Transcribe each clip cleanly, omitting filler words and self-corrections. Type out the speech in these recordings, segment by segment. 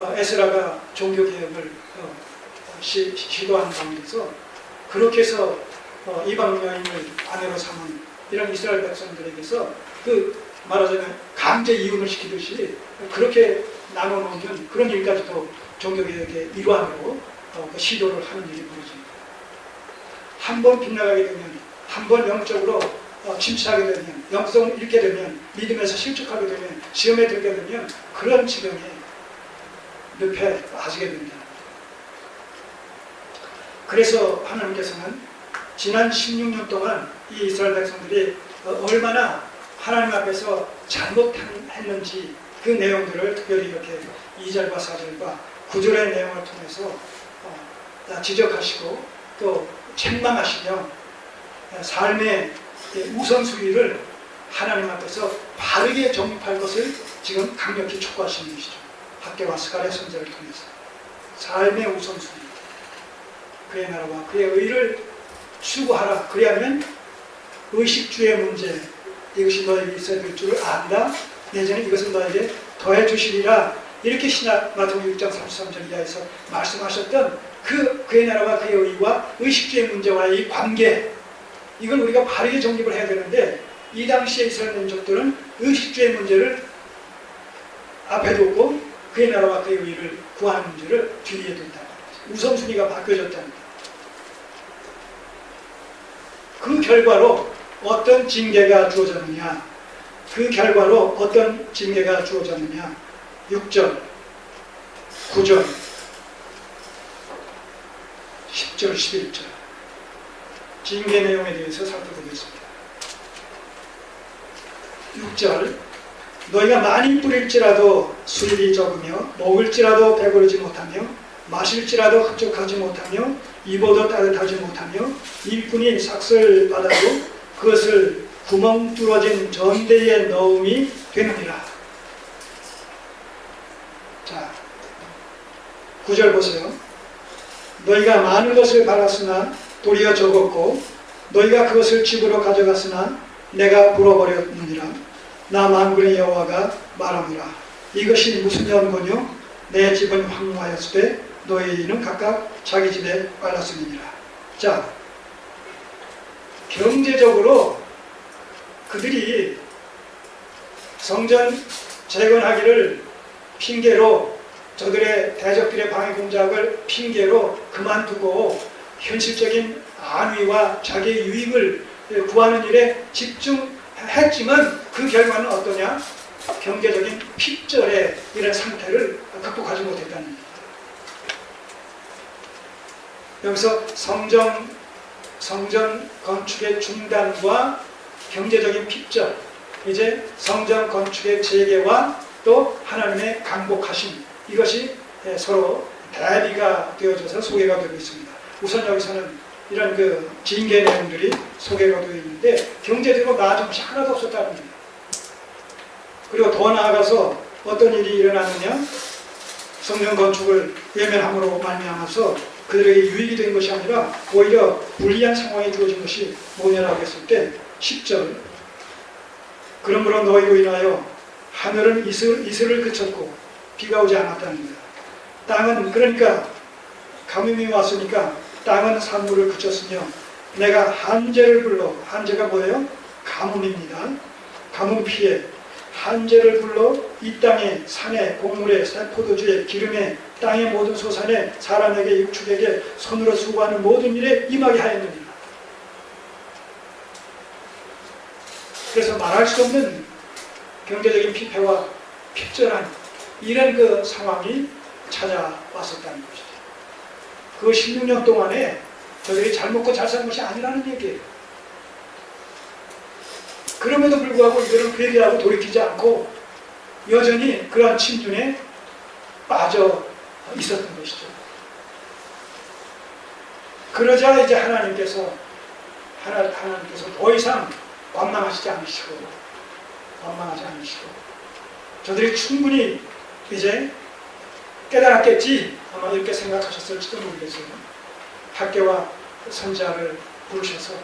에스라가 종교개혁을 시도하는 가운데서 그렇게 해서 이방 여인을 아내로 삼은 이런 이스라엘 백성들에게서 말하자면 강제 이혼을 시키듯이 그렇게 나눠놓는 그런 일까지도 종교개혁의 일환으로 시도를 하는 일이 벌어집니다. 한 번 빗나가게 되면, 한 번 영적으로 침체하게 되면, 영성을 잃게 되면, 믿음에서 실족하게 되면, 시험에 들게 되면 그런 지경에 늪에 빠지게 됩니다. 그래서 하나님께서는 지난 16년 동안 이 이스라엘 백성들이 얼마나 하나님 앞에서 잘못했는지 그 내용들을 특별히 이렇게 2절과 4절과 9절의 내용을 통해서 지적하시고 또 책망하시며 삶의 우선순위를 하나님 앞에서 바르게 정립할 것을 지금 강력히 촉구하시는 것이죠. 학개와 스가랴 선지자를 통해서 삶의 우선순위, 그의 나라와 그의 의를 추구하라. 그리하면 의식주의 문제, 이것이 너에게 있어야 될 줄을 안다. 내지는 이것은 너에게 더해 주시리라. 이렇게 마태복음 6장 33절 이하에서 말씀하셨던 그의 나라와 그의 의와 의식주의 문제와의 이 관계, 이걸 우리가 바르게 정립을 해야 되는데, 이 당시에 이스라엘 민족들은 의식주의 문제를 앞에 두고 그의 나라와 그의 의를 구하는 문제를 뒤에 둔다. 우선순위가 바뀌어졌답니다. 그 결과로 어떤 징계가 주어졌느냐? 6절, 9절, 10절, 11절 징계 내용에 대해서 살펴보겠습니다. 6절, 너희가 많이 뿌릴지라도 수입이 적으며 먹을지라도 배부르지 못하며 마실지라도 흡족하지 못하며 입어도 따뜻하지 못하며 일꾼이 삭슬 받아도 그것을 구멍 뚫어진 전대에 넣음이 되느니라. 자, 9절 보세요. 너희가 많은 것을 바랐으나 도리어 적었고 너희가 그것을 집으로 가져갔으나 내가 불어버렸느니라. 나 만군의 여호와가 말하노라. 이것이 무슨 연고뇨? 내 집은 황무하였을 때 너희 이는 각각 자기 집에 빨랐음이니라. 자, 경제적으로 그들이 성전 재건하기를 핑계로, 저들의 대적들의 방해 공작을 핑계로 그만두고 현실적인 안위와 자기의 유익을 구하는 일에 집중했지만 그 결과는 어떠냐? 경제적인 핍절의 이런 상태를 극복하지 못했다는 겁니다. 여기서 성전 건축의 중단과 경제적인 핍절, 이제 성전 건축의 재개와 또 하나님의 강복하심, 이것이 서로 대비가 되어져서 소개가 되고 있습니다. 우선 여기서는 이런 징계 내용들이 소개가 되어 있는데 경제적으로 나아진 것이 하나도 없었다는 겁니다. 그리고 더 나아가서 어떤 일이 일어나느냐? 성전 건축을 외면함으로 말미암아서 그들에게 유익이 된 것이 아니라 오히려 불리한 상황이 주어진 것이 뭐냐라고 했을 때 10절, 그러므로 너희로 인하여 하늘은 이슬을 그쳤고 비가 오지 않았다는 거예요. 땅은, 그러니까 가뭄이 왔으니까 땅은 산물을 그쳤으며 내가 한재를 불러, 한재가 뭐예요? 가뭄입니다. 가뭄 피해 한재를 불러 이 땅에, 산에, 곡물에, 포도주에, 기름에, 땅의 모든 소산에, 사람에게, 육축에게 손으로 수고하는 모든 일에 임하게 하였느니라. 그래서 말할 수 없는 경제적인 피폐와 핍절한 이런 상황이 찾아왔었다는 것이죠. 그 16년 동안에 저들이 잘 먹고 잘 산 것이 아니라는 얘기예요. 그럼에도 불구하고 이들은 회개하고 돌이키지 않고 여전히 그러한 침륜에 빠져 있었던 것이죠. 그러자 이제 하나님께서 더 이상 완망하지 않으시고 저들이 충분히 이제 깨달았겠지, 아마 이렇게 생각하셨을지도 모르겠어요. 학개와 선지자를 부르셔서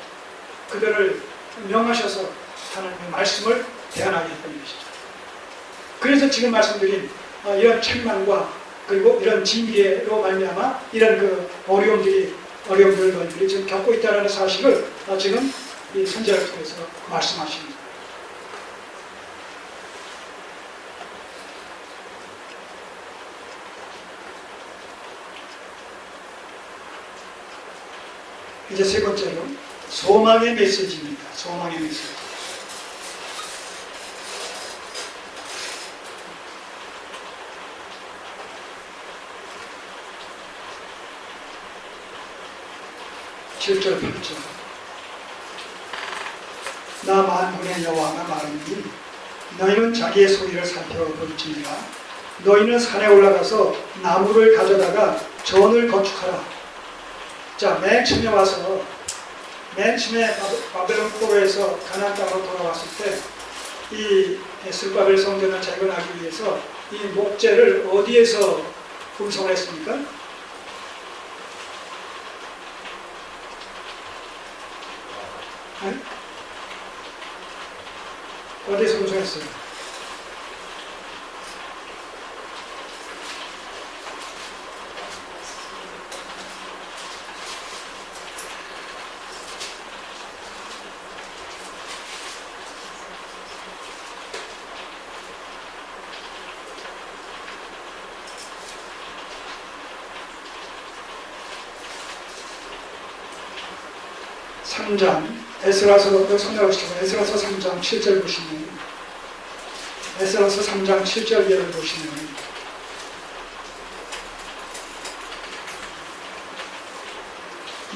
그들을 명하셔서 하나님의 말씀을 대안하게 했던 것이죠. 그래서 지금 말씀드린 이런 책망과 그리고 이런 징계로 말미암아 이런 그 어려움들을 너희들이 지금 겪고 있다는 사실을 지금 이 선지자를 통해서 말씀하십니다. 이제 세 번째로 소망의 메시지입니다. 소망의 메시지. (7절) (8절) 나 만군의 여호와가 말하니 너희는 자기의 소리를 살펴볼지니라. 너희는 산에 올라가서 나무를 가져다가 전을 건축하라. 자, 맨 처음에 와서 맨 처음에 바벨론 포로에서 가나안 땅으로 돌아왔을 때 이 스룹바벨 성전을 재건하기 위해서 이 목재를 어디에서 운송을 했습니까? 네? 어디에서 운송했어요? 에스라서 성경하시고 에스라서 3장 7절 보시면 에스라서 3장 7절 예를 보시면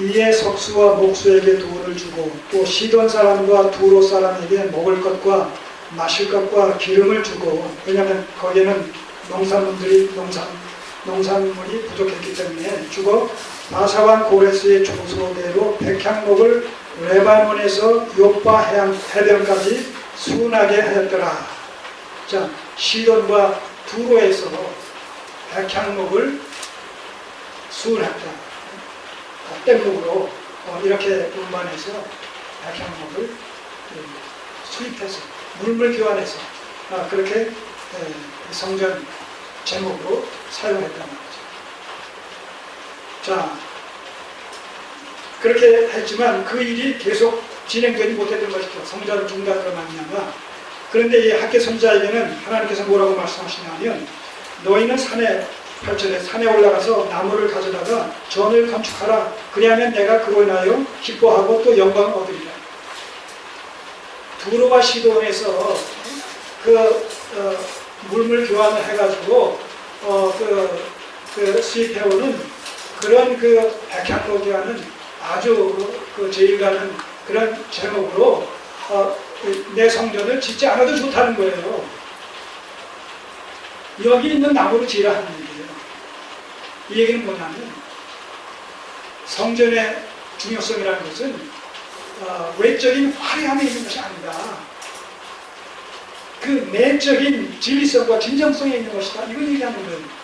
이에 석수와 목수에게 돈을 주고 또 시돈 사람과 두로 사람에게 먹을 것과 마실 것과 기름을 주고, 왜냐하면 거기에는 농산물이 부족했기 때문에 주고, 바사왕 고레스의 조소대로 백향목을 레바논에서 요파 해변까지 순하게 하였더라. 자, 시돈과 두로에서 백향목을 순했다. 뗏목으로 이렇게 운반해서 백향목을 수입해서 물물 교환해서 그렇게 성전 제목으로 사용했단 말이죠. 자, 그렇게 했지만 그 일이 계속 진행되지 못했던 것이죠. 성전 중단으로 말미암아. 그런데 이 학개 선지자에게는 하나님께서 뭐라고 말씀하시냐면 너희는 산에 올라가서 나무를 가져다가 전을 건축하라. 그리하면 내가 그로 인하여 기뻐하고 또 영광을 얻으리라. 두로와 시돈에서 물물 교환을 해가지고 수입해오는 그런 백향목이라는 아주 제일 가는 그런 제목으로 내 성전을 짓지 않아도 좋다는 거예요. 여기 있는 나무를 지으라 하는 얘기예요. 이 얘기는 뭐냐면 성전의 중요성이라는 것은 외적인 화려함이 있는 것이 아니다. 그 내적인 진리성과 진정성이 있는 것이다. 이걸 얘기하는 거예요.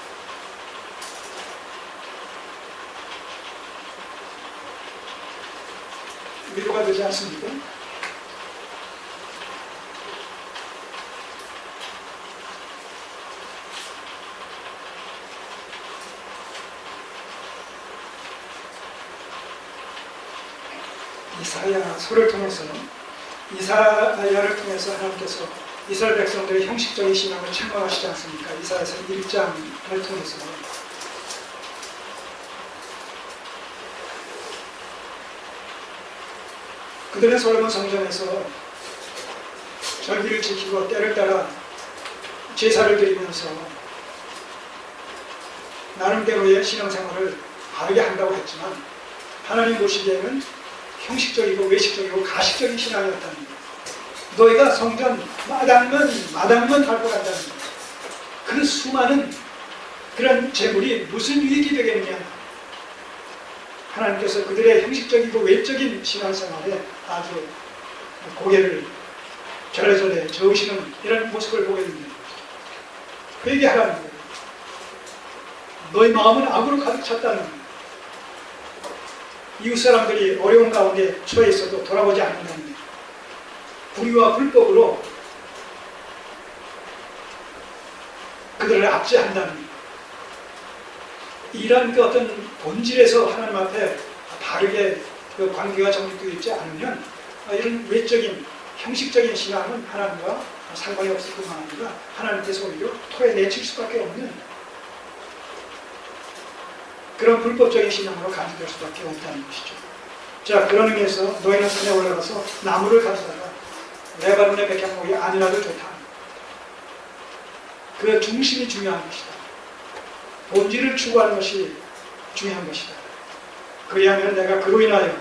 위로가 되지 않습니까? 이사야를 통해서 하나님께서 이스라엘 백성들의 형식적인 신앙을 책망하시지 않습니까? 이사야서 1장을 통해서 그들은 솔로몬 성전에서 절기를 지키고 때를 따라 제사를 드리면서 나름대로의 신앙생활을 바르게 한다고 했지만 하나님 보시기에는 형식적이고 외식적이고 가식적인 신앙이었다는 거예요. 너희가 성전 마당만 밟고 간다는 거예요. 그 수많은 그런 재물이 무슨 유익이 되겠느냐. 하나님께서 그들의 형식적이고 외적인 신앙생활에 아주 고개를 절레절레 저으시는 이런 모습을 보게 됩니다. 회개하라는 거예요. 너희 마음은 악으로 가득 찼다는 거예요. 이웃 사람들이 어려운 가운데 처해 있어도 돌아보지 않는다는 거예요. 불의와 불법으로 그들을 압제한다는 거예요. 이런 그 어떤 본질에서 하나님 앞에 바르게 그 관계가 정립되어 있지 않으면 이런 외적인 형식적인 신앙은 하나님과 상관이 없을 뿐만 아니라 하나님께서 오히려 토에 내칠 수밖에 없는 그런 불법적인 신앙으로 간주될 수밖에 없다는 것이죠. 자, 그런 의미에서 너희는 산에 올라가서 나무를 가져다가 레바논의 백향목이 아니라도 좋다. 그 중심이 중요한 것이다. 본질을 추구하는 것이 중요한 것이다. 그리하면 내가 그로 인하여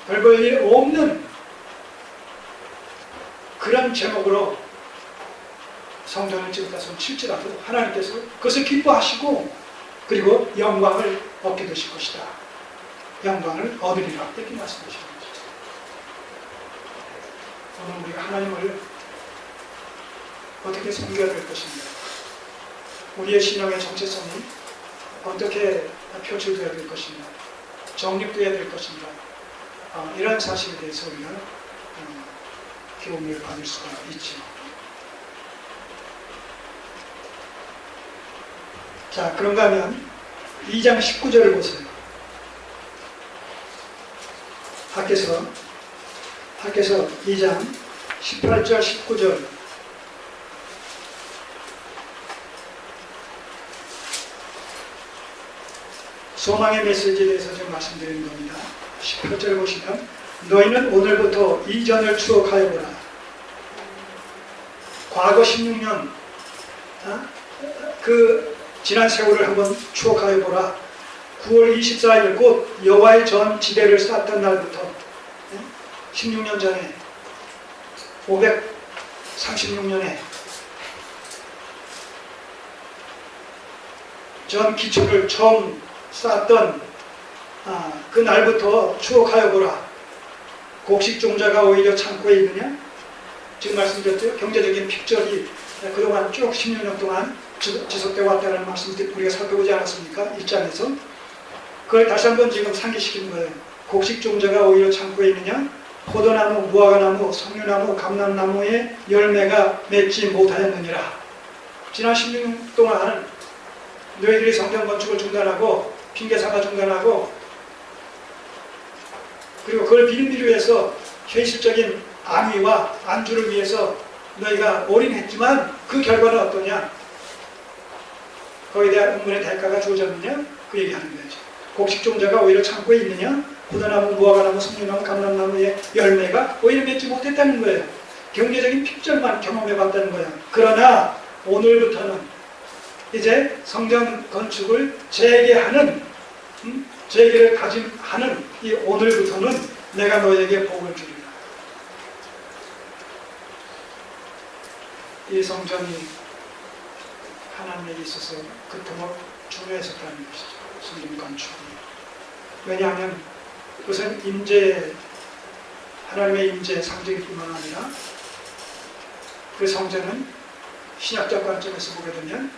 별볼일 없는 그런 제목으로 성전을 지었다 손 칠지라도 하나님께서 그것을 기뻐하시고 그리고 영광을 얻게 되실 것이다. 영광을 얻으리라. 이렇게 말씀하시는 거죠. 오늘 우리가 하나님을 어떻게 섬겨야 될 것인가, 우리의 신앙의 정체성이 어떻게 표출되어야 될 것인가, 정립되어야 될 것인가, 이런 사실에 대해서 우리가 교훈을 받을 수가 있죠. 자, 그런가 하면 2장 19절을 보세요. 밖에서 2장 18절 19절 소망의 메시지에 대해서 좀 말씀드리는 겁니다. 18절 보시면 너희는 오늘부터 이전을 추억하여 보라. 과거 16년 그 지난 세월을 한번 추억하여 보라. 9월 24일 곧 여호와의 전 지대를 쌓았던 날부터 16년 전에 536년에 전 기초를 처음 쌓았던 그 날부터 추억하여 보라. 곡식 종자가 오히려 창고에 있느냐? 지금 말씀드렸죠. 경제적인 픽절이 그동안 쭉 16년 동안 지속되어 왔다는 말씀을 우리가 살펴보지 않았습니까? 1장에서. 그걸 다시 한번 지금 상기시키는 거예요. 곡식 종자가 오히려 창고에 있느냐? 포도나무, 무화과나무, 석류나무, 감람나무의 열매가 맺지 못하였느니라. 지난 16년 동안 너희들이 성전 건축을 중단하고 핑계삼아 중단하고 그리고 그걸 비밀을 위해서 현실적인 안위와 안주를 위해서 너희가 올인했지만 그 결과는 어떠냐? 거기에 대한 응분의 대가가 주어졌느냐? 그 얘기하는 거죠. 곡식 종자가 오히려 창고에 있느냐? 포도나무, 무화과나무, 석류나무, 감람나무의 열매가 오히려 맺지 못했다는 거예요. 경제적인 픽절만 경험해봤다는 거예요. 그러나 오늘부터는 이제 성전 건축을 재개하는 재개를 다짐하는 이 오늘부터는 내가 너에게 복을 주리라. 이 성전이 하나님에게 있어서 그토록 중요했었다는 것이죠. 성전 건축이. 왜냐하면 그것은 하나님의 임재 상징뿐만 아니라 그 성전은 신약적 관점에서 보게 되면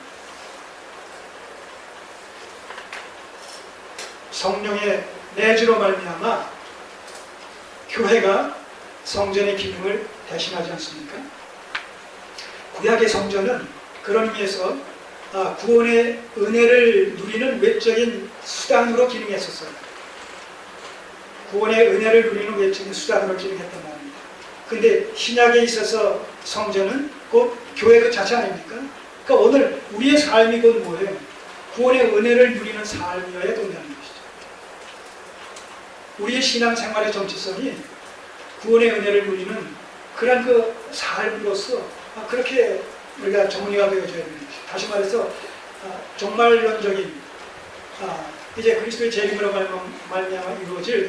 성령의 내주로 말미암아 교회가 성전의 기능을 대신하지 않습니까? 구약의 성전은 그런 의미에서 구원의 은혜를 누리는 외적인 수단으로 기능했었어요. 구원의 은혜를 누리는 외적인 수단으로 기능했단 말입니다. 그런데 신약에 있어서 성전은 곧 교회 그 자체 아닙니까? 그러니까 오늘 우리의 삶이 곧 뭐예요? 구원의 은혜를 누리는 삶이어야 된다는 것이죠. 우리의 신앙생활의 정체성이 구원의 은혜를 누리는 그런 그 삶으로서 그렇게 우리가 정리가 되어져야 되는 것이죠. 다시 말해서 종말론적인 이제 그리스도의 재림으로 말미암아 이루어질